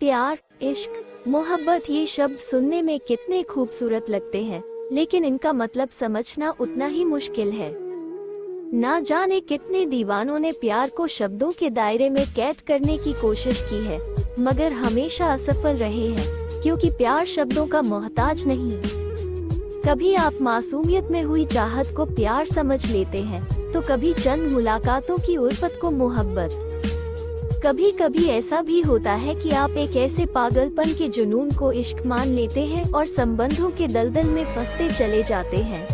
प्यार, इश्क, मोहब्बत ये शब्द सुनने में कितने खूबसूरत लगते हैं, लेकिन इनका मतलब समझना उतना ही मुश्किल है। ना जाने कितने दीवानों ने प्यार को शब्दों के दायरे में कैद करने की कोशिश की है, मगर हमेशा असफल रहे हैं, क्योंकि प्यार शब्दों का मोहताज नहीं। कभी आप मासूमियत में हुई चाहत को प्यार समझ लेते हैं, तो कभी चंद मुलाकातों की उल्फत को मोहब्बत। कभी कभी ऐसा भी होता है कि आप एक ऐसे पागलपन के जुनून को इश्क मान लेते हैं और संबंधों के दलदल में फंसते चले जाते हैं।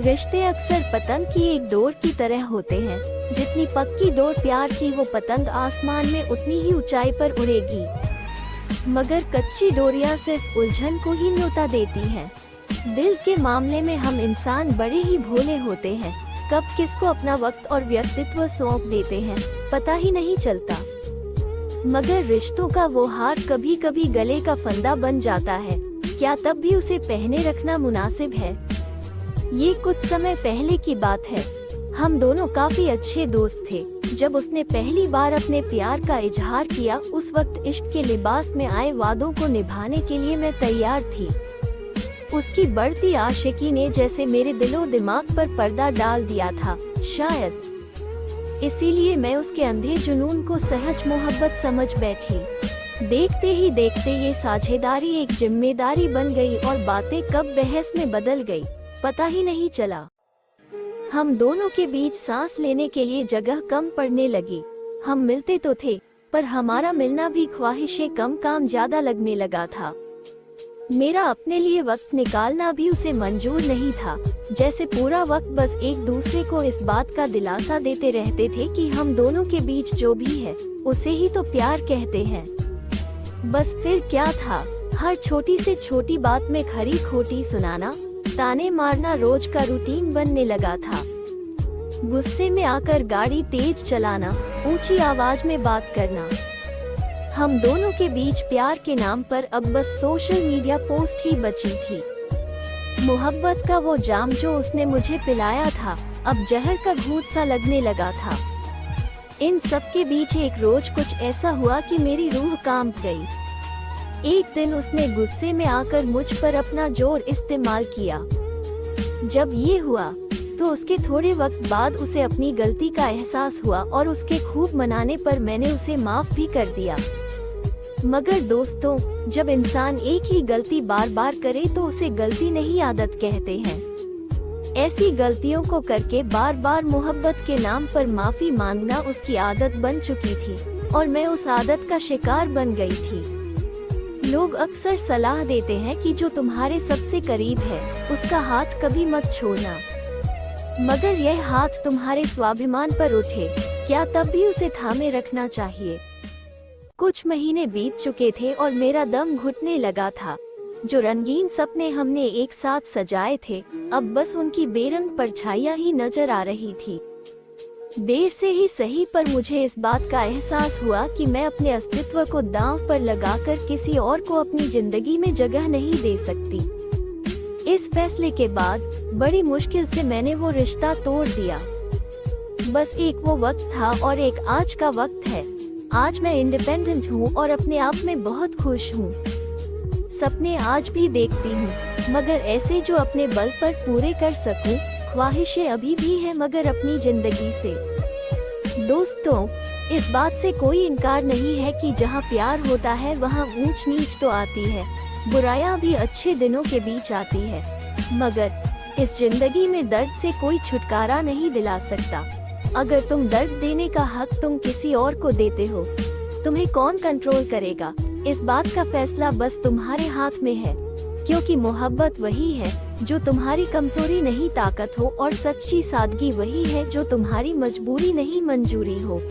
रिश्ते अक्सर पतंग की एक डोर की तरह होते हैं, जितनी पक्की डोर प्यार की वो पतंग आसमान में उतनी ही ऊंचाई पर उड़ेगी। मगर कच्ची डोरियां सिर्फ उलझन को ही न्योता देती हैं। दिल के मामले में हम इंसान बड़े ही भोले होते हैं, कब किसको अपना वक्त और व्यक्तित्व सौंप देते हैं पता ही नहीं चलता। मगर रिश्तों का वो हार कभी कभी गले का फंदा बन जाता है, क्या तब भी उसे पहने रखना मुनासिब है? ये कुछ समय पहले की बात है। हम दोनों काफी अच्छे दोस्त थे। जब उसने पहली बार अपने प्यार का इजहार किया, उस वक्त इश्क के लिबास में आए वादों को निभाने के लिए मैं तैयार थी। उसकी बढ़ती आशिकी ने जैसे मेरे दिलो दिमाग पर पर्दा डाल दिया था, शायद इसीलिए मैं उसके अंधे जुनून को सहज मोहब्बत समझ बैठी। देखते ही देखते ये साझेदारी एक जिम्मेदारी बन गई और बातें कब बहस में बदल गई पता ही नहीं चला। हम दोनों के बीच सांस लेने के लिए जगह कम पड़ने लगी। हम मिलते तो थे, पर हमारा मिलना भी ख्वाहिशें कम काम ज्यादा लगने लगा था। मेरा अपने लिए वक्त निकालना भी उसे मंजूर नहीं था, जैसे पूरा वक्त बस एक दूसरे को इस बात का दिलासा देते रहते थे कि हम दोनों के बीच जो भी है उसे ही तो प्यार कहते हैं। बस फिर क्या था, हर छोटी से छोटी बात में खरी खोटी सुनाना, ताने मारना रोज का रूटीन बनने लगा था। गुस्से में आकर गाड़ी तेज चलाना, ऊंची आवाज में बात करना। हम दोनों के बीच प्यार के नाम पर अब बस सोशल मीडिया पोस्ट ही बची थी। मोहब्बत का वो जाम जो उसने मुझे पिलाया था, अब जहर का घूंट सा लगने लगा था। इन सब के बीच एक रोज कुछ ऐसा हुआ कि मेरी रूह कांप गई। एक दिन उसने गुस्से में आकर मुझ पर अपना जोर इस्तेमाल किया। जब ये हुआ तो उसके थोड़े वक्त बाद उसे अपनी गलती का एहसास हुआ और उसके खूब मनाने पर मैंने उसे माफ भी कर दिया। मगर दोस्तों, जब इंसान एक ही गलती बार बार करे तो उसे गलती नहीं आदत कहते हैं। ऐसी गलतियों को करके बार बार मोहब्बत के नाम पर माफी मांगना उसकी आदत बन चुकी थी और मैं उस आदत का शिकार बन गई थी। लोग अक्सर सलाह देते हैं कि जो तुम्हारे सबसे करीब है उसका हाथ कभी मत छोड़ना, मगर यह हाथ तुम्हारे स्वाभिमान पर उठे, क्या तब भी उसे थामे रखना चाहिए? कुछ महीने बीत चुके थे और मेरा दम घुटने लगा था। जो रंगीन सपने हमने एक साथ सजाए थे, अब बस उनकी बेरंग परछाइयां ही नजर आ रही थी। देर से ही सही, पर मुझे इस बात का एहसास हुआ कि मैं अपने अस्तित्व को दांव पर लगाकर किसी और को अपनी जिंदगी में जगह नहीं दे सकती। इस फैसले के बाद बड़ी मुश्किल से मैंने वो रिश्ता तोड़ दिया। बस एक वो वक्त था और एक आज का वक्त है। आज मैं इंडिपेंडेंट हूँ और अपने आप में बहुत खुश हूँ। सपने आज भी देखती हूँ, मगर ऐसे जो अपने बल पर पूरे कर सकूँ। ख्वाहिशें अभी भी है, मगर अपनी जिंदगी से। दोस्तों, इस बात से कोई इनकार नहीं है कि जहाँ प्यार होता है वहाँ ऊंच नीच तो आती है, बुराइयां भी अच्छे दिनों के बीच आती है, मगर इस जिंदगी में दर्द से कोई छुटकारा नहीं दिला सकता। अगर तुम दर्द देने का हक तुम किसी और को देते हो, तुम्हें कौन कंट्रोल करेगा? इस बात का फैसला बस तुम्हारे हाथ में है, क्योंकि मोहब्बत वही है जो तुम्हारी कमजोरी नहीं ताकत हो, और सच्ची सादगी वही है जो तुम्हारी मजबूरी नहीं मंजूरी हो।